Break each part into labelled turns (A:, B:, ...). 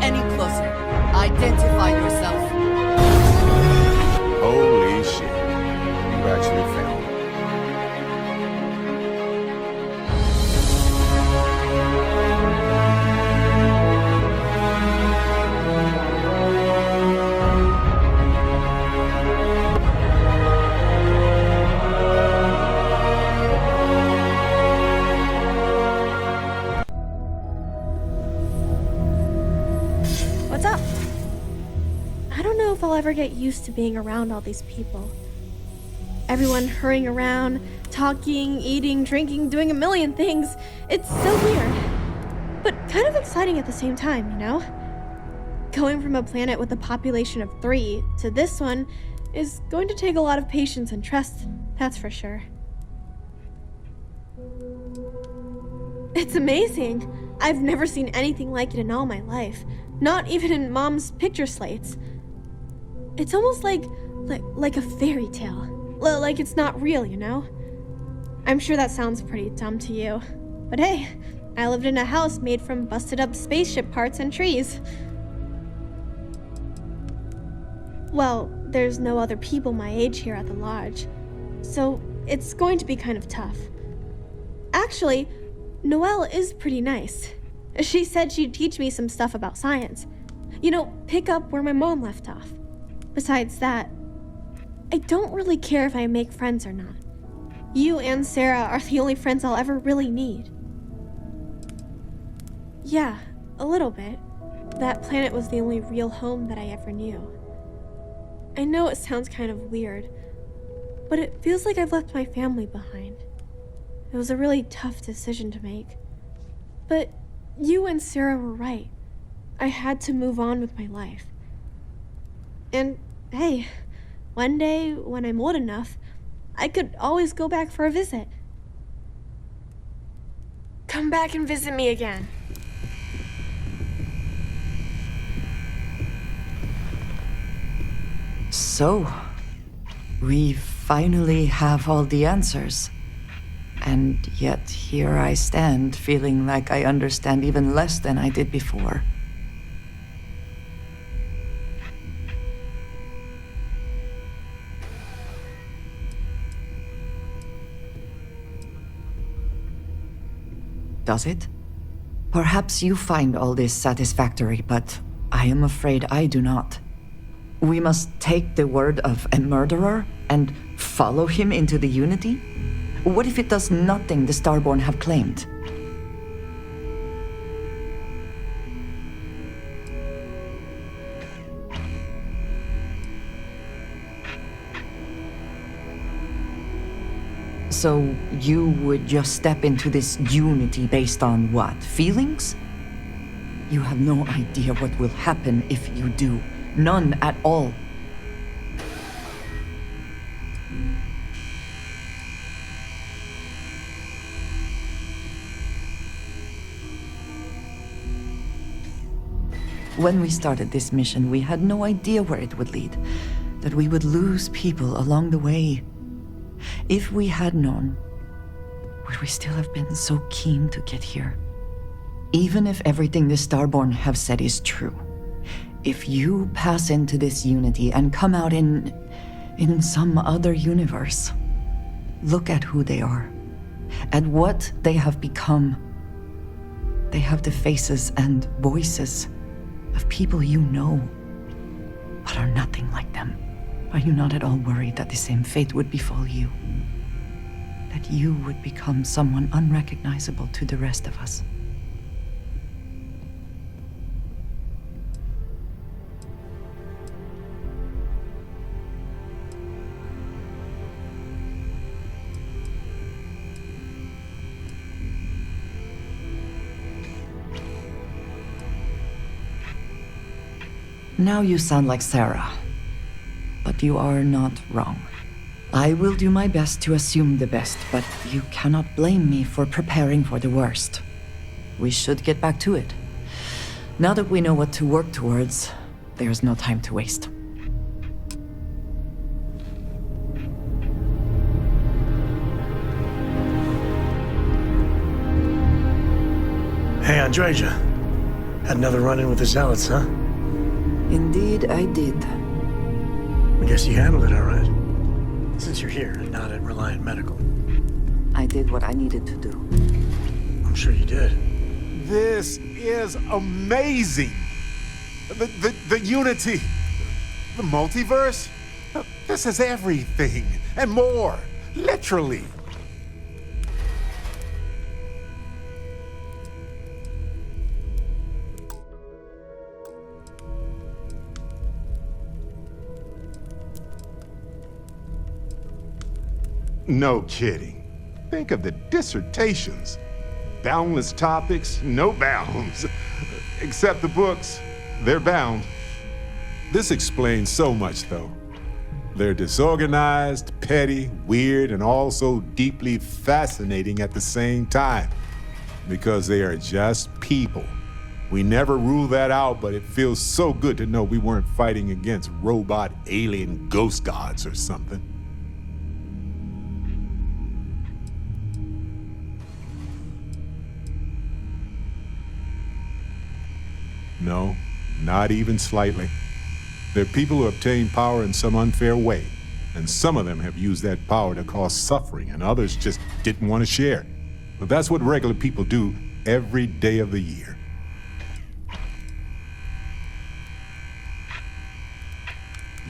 A: any closer. Identify yourself.
B: Holy shit. You actually found it.
C: What's up? I don't know if I'll ever get used to being around all these people. Everyone hurrying around, talking, eating, drinking, doing a million things. It's so weird. But kind of exciting at the same time, you know? Going from a planet with a population of 3 to this one is going to take a lot of patience and trust, that's for sure. It's amazing. I've never seen anything like it in all my life. Not even in Mom's picture slates. It's almost like a fairy tale. Like it's not real, you know? I'm sure that sounds pretty dumb to you. But hey, I lived in a house made from busted up spaceship parts and trees. Well, there's no other people my age here at the lodge, so it's going to be kind of tough. Actually, Noelle is pretty nice. She said she'd teach me some stuff about science. You know, pick up where my mom left off. Besides that, I don't really care if I make friends or not. You and Sarah are the only friends I'll ever really need. Yeah, a little bit. That planet was the only real home that I ever knew. I know it sounds kind of weird, but it feels like I've left my family behind. It was a really tough decision to make. But you and Sarah were right. I had to move on with my life. And hey, one day when I'm old enough, I could always go back for a visit. Come back and visit me again.
D: So, we finally have all the answers. And yet here I stand, feeling like I understand even less than I did before. Does it? Perhaps you find all this satisfactory, but I am afraid I do not. We must take the word of a murderer and follow him into the Unity? What if it does nothing the Starborn have claimed? So you would just step into this Unity based on what? Feelings? You have no idea what will happen if you do. None at all. When we started this mission, we had no idea where it would lead, that we would lose people along the way. If we had known, would we still have been so keen to get here? Even if everything the Starborn have said is true, if you pass into this Unity and come out in some other universe, look at who they are, at what they have become. They have the faces and voices of people you know, but are nothing like them. Are you not at all worried that the same fate would befall you? That you would become someone unrecognizable to the rest of us? Now you sound like Sarah. But you are not wrong. I will do my best to assume the best, but you cannot blame me for preparing for the worst. We should get back to it. Now that we know what to work towards, there's no time to waste.
E: Hey, Andreja. Had another run-in with the Zealots, huh?
D: Indeed, I did.
E: I guess you handled it all right. Since you're here and not at Reliant Medical.
D: I did what I needed to do.
E: I'm sure you did.
B: This is amazing. The unity, the multiverse. This is everything and more, literally. No kidding. Think of the dissertations. Boundless topics, no bounds. Except the books, they're bound. This explains so much, though. They're disorganized, petty, weird, and also deeply fascinating at the same time. Because they are just people. We never rule that out, but it feels so good to know we weren't fighting against robot alien ghost gods or something. No, not even slightly. They're people who obtain power in some unfair way, and some of them have used that power to cause suffering, and others just didn't want to share. But that's what regular people do every day of the year.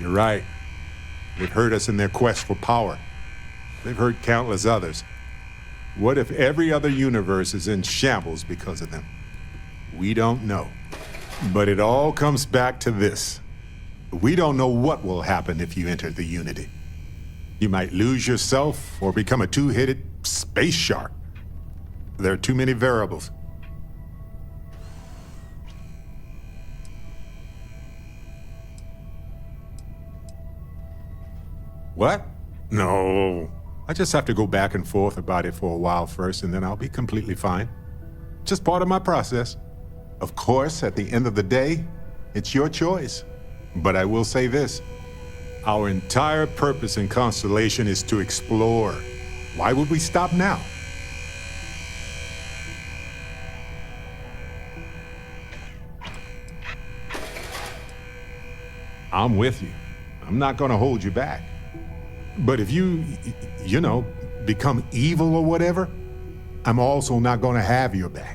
B: You're right. They've hurt us in their quest for power. They've hurt countless others. What if every other universe is in shambles because of them? We don't know. But it all comes back to this. We don't know what will happen if you enter the Unity. You might lose yourself or become a two-headed space shark. There are too many variables. What? No. I just have to go back and forth about it for a while first, and then I'll be completely fine. Just part of my process. Of course, at the end of the day, it's your choice. But I will say this. Our entire purpose in Constellation is to explore. Why would we stop now? I'm with you. I'm not gonna hold you back. But if you become evil or whatever, I'm also not gonna have your back.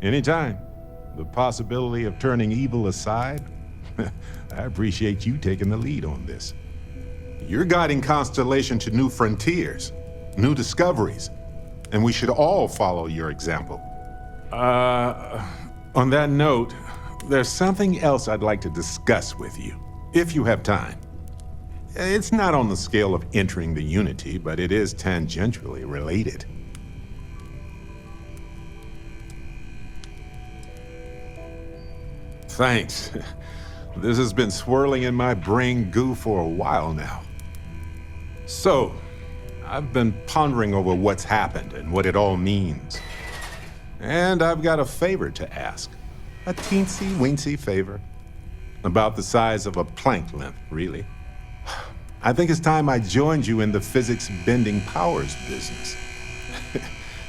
B: Anytime. The possibility of turning evil aside, I appreciate you taking the lead on this. You're guiding Constellation to new frontiers, new discoveries, and we should all follow your example. On that note, there's something else I'd like to discuss with you, if you have time. It's not on the scale of entering the Unity, but it is tangentially related. Thanks. This has been swirling in my brain goo for a while now. So, I've been pondering over what's happened and what it all means. And I've got a favor to ask. A teensy-weensy favor. About the size of a plank length, really. I think it's time I joined you in the physics-bending powers business.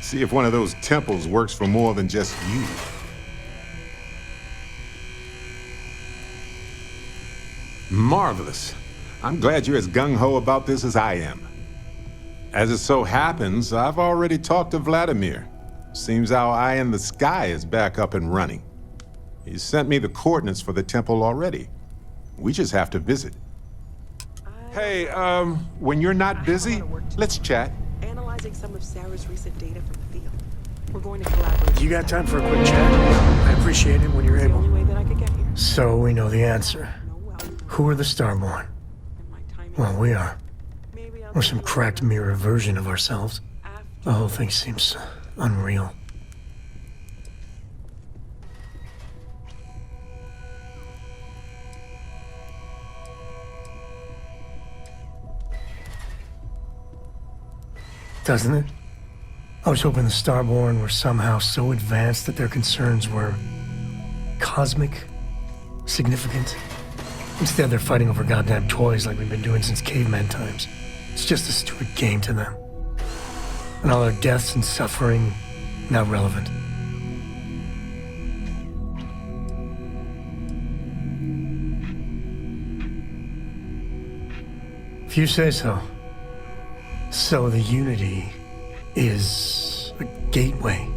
B: See if one of those temples works for more than just you. Marvelous. I'm glad you're as gung-ho about this as I am. As it so happens, I've already talked to Vladimir. Seems our eye in the sky is back up and running. He sent me the coordinates for the temple already. We just have to visit. Hey, when you're not busy, let's chat.
F: Analyzing some of Sarah's recent data from the field. We're going to collaborate.
E: You got time for a quick chat? I appreciate it when you're
F: The
E: able.
F: only way that I could get here.
E: So we know the answer. Who are the Starborn? Well, we are. We're some cracked mirror version of ourselves. The whole thing seems unreal. Doesn't it? I was hoping the Starborn were somehow so advanced that their concerns were cosmic, significant. Instead, they're fighting over goddamn toys like we've been doing since caveman times. It's just a stupid game to them. And all their deaths and suffering, not relevant. If you say so. So the Unity is a gateway.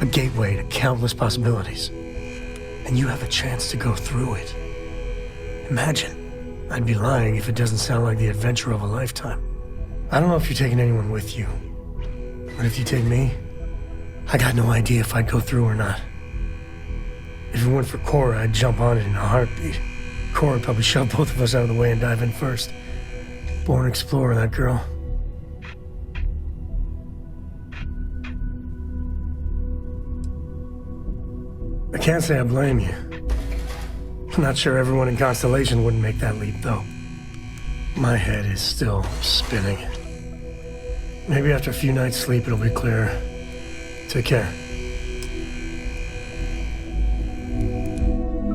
E: A gateway to countless possibilities. And you have a chance to go through it. Imagine. I'd be lying if it doesn't sound like the adventure of a lifetime. I don't know if you're taking anyone with you. But if you take me, I got no idea if I'd go through or not. If it weren't for Cora, I'd jump on it in a heartbeat. Cora would probably shove both of us out of the way and dive in first. Born explorer, that girl. I can't say I blame you. I'm not sure everyone in Constellation wouldn't make that leap, though. My head is still spinning. Maybe after a few nights' sleep, it'll be clearer. Take care.